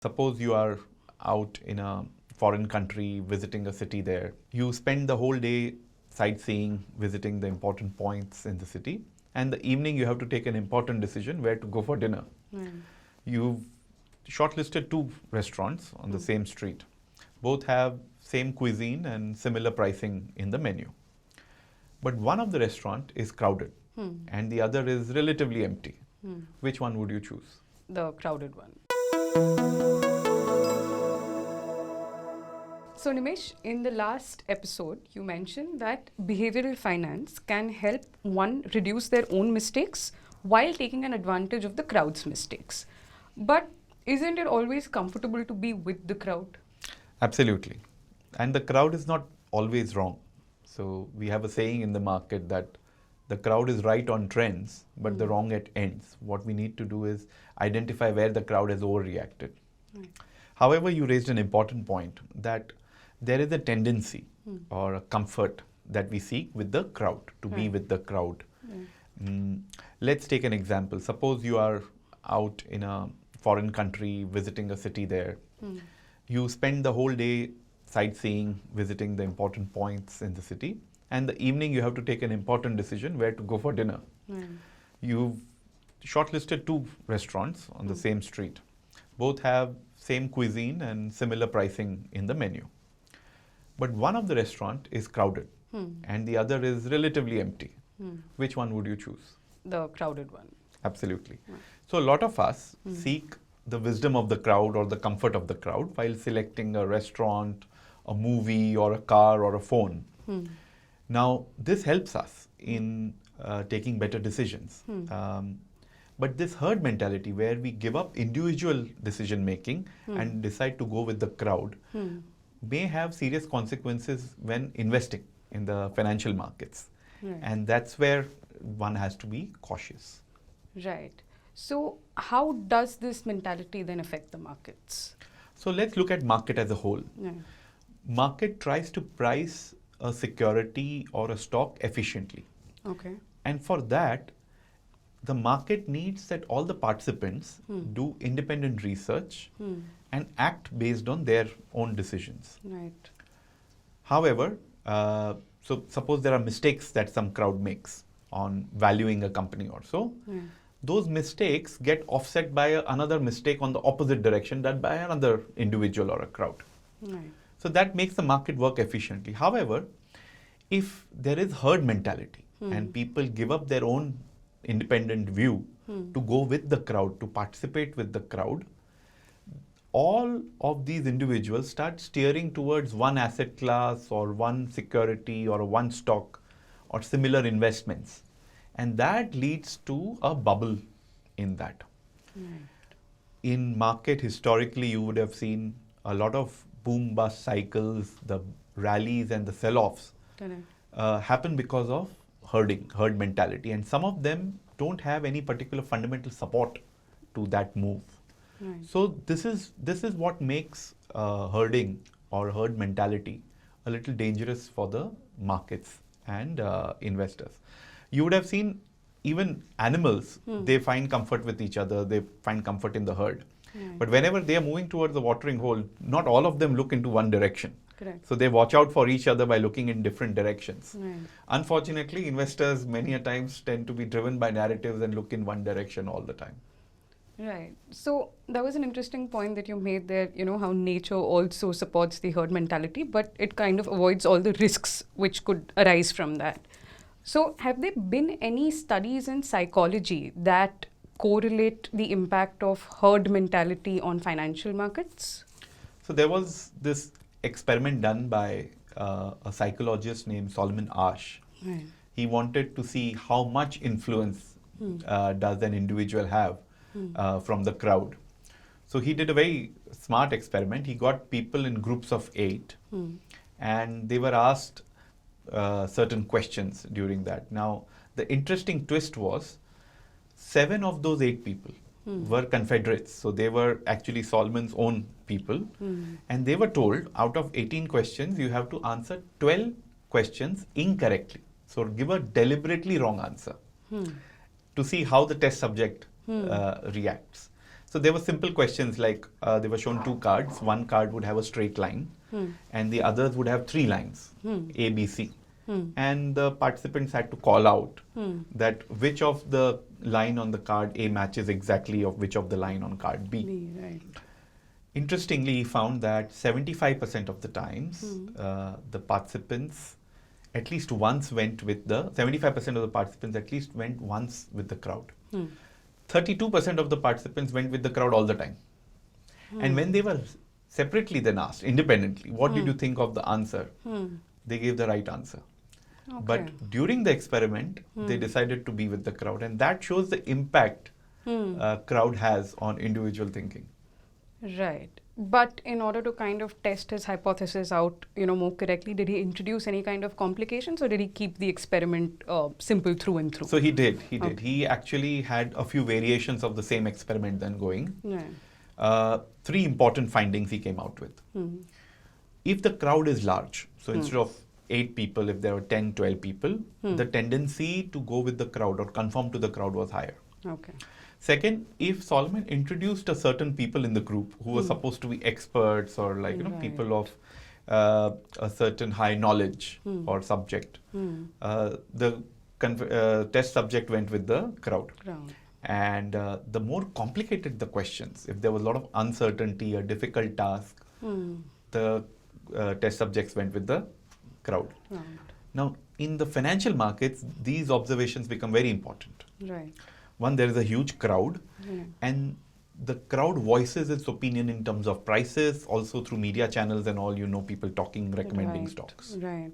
Suppose you are out in a foreign country visiting a city there. You spend the whole day sightseeing, visiting the important points in the city, and the evening you have to take an important decision where to go for dinner. You've shortlisted two restaurants on the same street. Both have same cuisine and similar pricing in the menu. But one of the restaurant is crowded and the other is relatively empty. Which one would you choose? The crowded one. So Nimesh, in the last episode, you mentioned that behavioral finance can help one reduce their own mistakes while taking an advantage of the crowd's mistakes. But isn't it always comfortable to be with the crowd? Absolutely. And the crowd is not always wrong. So we have a saying in the market that the crowd is right on trends, but the wrong at ends. What we need to do is identify where the crowd has overreacted. However, you raised an important point that there is a tendency or a comfort that we seek with the crowd, to be with the crowd. Let's take an example. Suppose you are out in a foreign country, visiting a city there. You spend the whole day sightseeing, visiting the important points in the city, and the evening you have to take an important decision where to go for dinner. You've shortlisted two restaurants on the same street. Both have same cuisine and similar pricing in the menu. But one of the restaurant is crowded and the other is relatively empty. Which one would you choose? The crowded one. Absolutely. So a lot of us seek the wisdom of the crowd or the comfort of the crowd while selecting a restaurant, a movie or a car or a phone. Now, this helps us in taking better decisions. But this herd mentality where we give up individual decision making and decide to go with the crowd may have serious consequences when investing in the financial markets. And that's where one has to be cautious. Right. So how does this mentality then affect the markets? So let's look at market as a whole. Market tries to price a security or a stock efficiently. And for that, the market needs that all the participants do independent research and act based on their own decisions. However, so suppose there are mistakes that some crowd makes on valuing a company or so. Those mistakes get offset by another mistake on the opposite direction done by another individual or a crowd. So that makes the market work efficiently. However, if there is herd mentality and people give up their own independent view to go with the crowd, to participate with the crowd, all of these individuals start steering towards one asset class or one security or one stock or similar investments. And that leads to a bubble in that. In market, historically, you would have seen a lot of boom-bust cycles, the rallies and the sell-offs happen because of herd mentality. And some of them don't have any particular fundamental support to that move. So this is what makes herding or herd mentality a little dangerous for the markets and investors. You would have seen even animals, they find comfort with each other, they find comfort in the herd. But whenever they are moving towards the watering hole, not all of them look into one direction. So they watch out for each other by looking in different directions. Unfortunately, investors many a times tend to be driven by narratives and look in one direction all the time. Right. So that was an interesting point that you made there, how nature also supports the herd mentality, but it kind of avoids all the risks which could arise from that. So have there been any studies in psychology that correlate the impact of herd mentality on financial markets? So there was this experiment done by a psychologist named Solomon Asch. He wanted to see how much influence does an individual have from the crowd. So he did a very smart experiment. He got people in groups of 8 and they were asked certain questions during that. Now, the interesting twist was 7 of those 8 people were Confederates. So they were actually Solomon's own people. And they were told out of 18 questions, you have to answer 12 questions incorrectly. So give a deliberately wrong answer to see how the test subject reacts. So there were simple questions like they were shown two cards. One card would have a straight line and the others would have three lines, A, B, C. And the participants had to call out that which of the line on the card A matches exactly of which of the line on card B. Right. Interestingly, he found that 75% of the times the participants at least once went with the 75% of the participants at least went once with the crowd. 32% of the participants went with the crowd all the time. And when they were separately then asked independently, what did you think of the answer? They gave the right answer. Okay. But during the experiment, they decided to be with the crowd, and that shows the impact crowd has on individual thinking. Right. But in order to kind of test his hypothesis out, more correctly, did he introduce any kind of complications, or did he keep the experiment simple through and through? So he did. He actually had a few variations of the same experiment then going. Yeah. Three important findings he came out with. If the crowd is large, so instead of 8 people, if there were 10, 12 people, the tendency to go with the crowd or conform to the crowd was higher. Okay. Second, if Solomon introduced a certain people in the group who were supposed to be experts or people of a certain high knowledge or subject, the test subject went with the crowd. And the more complicated the questions, if there was a lot of uncertainty, a difficult task, the test subjects went with the crowd. Now, in the financial markets, these observations become very important. Right. One, there is a huge crowd, and the crowd voices its opinion in terms of prices, also through media channels and all, people talking, recommending stocks. Right.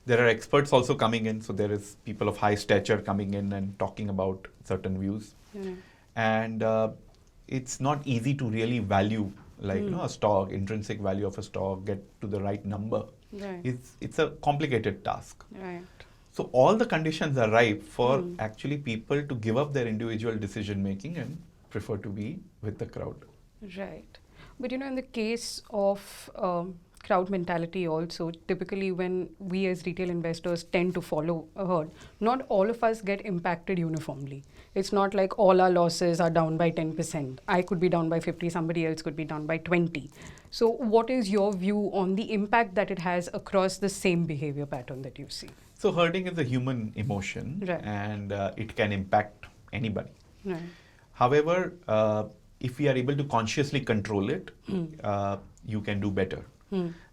There are experts also coming in, so there is people of high stature coming in and talking about certain views. And it's not easy to really value a stock, intrinsic value of a stock, get to the right number. Right. It's a complicated task. Right. So all the conditions are ripe for actually people to give up their individual decision making and prefer to be with the crowd. Right. But in the case of crowd mentality also, typically when we as retail investors tend to follow a herd, not all of us get impacted uniformly. It's not like all our losses are down by 10%. I could be down by 50, somebody else could be down by 20. So what is your view on the impact that it has across the same behavior pattern that you see? So herding is a human emotion, right. and it can impact anybody. Right. However, if we are able to consciously control it, you can do better.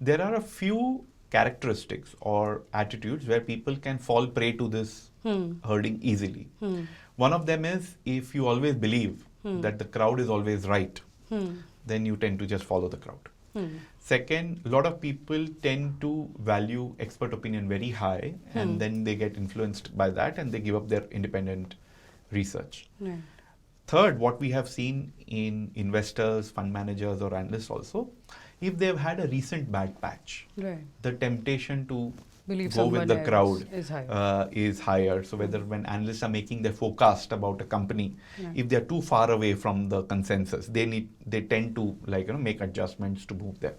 There are a few characteristics or attitudes where people can fall prey to this herding easily. One of them is if you always believe that the crowd is always right, then you tend to just follow the crowd. Second, a lot of people tend to value expert opinion very high, and then they get influenced by that and they give up their independent research. Right. Third, what we have seen in investors, fund managers or analysts also, if they've had a recent bad patch, the temptation to go with the crowd is higher. So whether when analysts are making their forecast about a company, if they're too far away from the consensus, they tend to make adjustments to move there.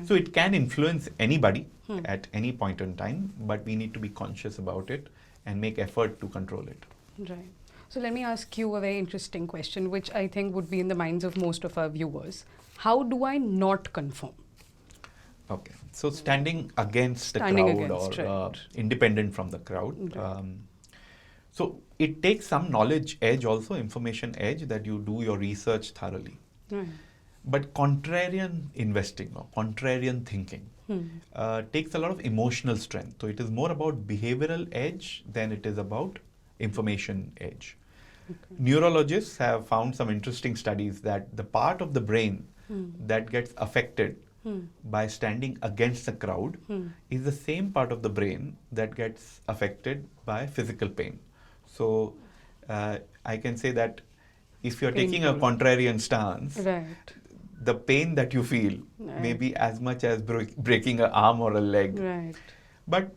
So it can influence anybody at any point in time, but we need to be conscious about it and make effort to control it. Right. So let me ask you a very interesting question, which I think would be in the minds of most of our viewers. How do I not conform? Okay. So standing against the crowd or independent from the crowd. Right. So it takes some knowledge edge also, information edge, that you do your research thoroughly. Right. But contrarian investing or contrarian thinking takes a lot of emotional strength. So it is more about behavioral edge than it is about information edge. Okay. Neurologists have found some interesting studies that the part of the brain that gets affected by standing against the crowd is the same part of the brain that gets affected by physical pain. So I can say that if you're taking a contrarian stance, the pain that you feel may be as much as breaking an arm or a leg. Right. But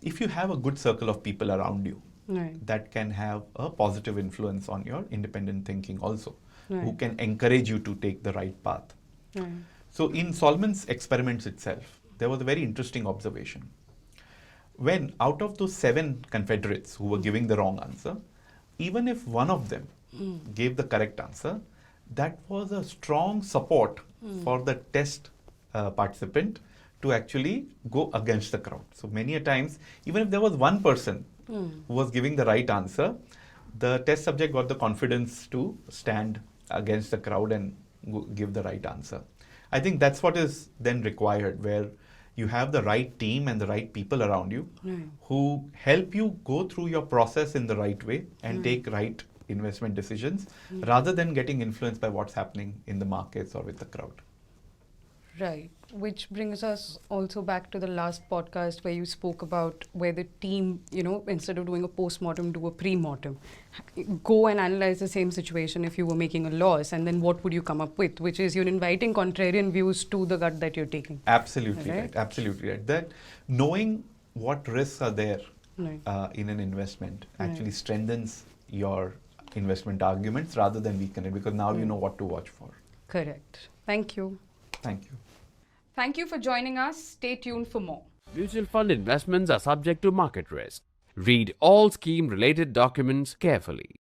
if you have a good circle of people around you, that can have a positive influence on your independent thinking also, who can encourage you to take the right path. So in Solomons experiments itself, there was a very interesting observation. When out of those 7 confederates who were giving the wrong answer, even if one of them gave the correct answer, that was a strong support for the test participant to actually go against the crowd. So many a times, even if there was one person who was giving the right answer, the test subject got the confidence to stand against the crowd and give the right answer. I think that's what is then required, where you have the right team and the right people around you who help you go through your process in the right way and take right investment decisions rather than getting influenced by what's happening in the markets or with the crowd. Right. Which brings us also back to the last podcast where you spoke about where the team, instead of doing a post-mortem, do a pre-mortem. Go and analyze the same situation if you were making a loss, and then what would you come up with? Which is you're inviting contrarian views to the gut that you're taking. Absolutely right. Absolutely right. That knowing what risks are there in an investment actually strengthens your investment arguments rather than weaken it, because now you know what to watch for. Correct. Thank you. Thank you. Thank you for joining us. Stay tuned for more. Mutual fund investments are subject to market risk. Read all scheme-related documents carefully.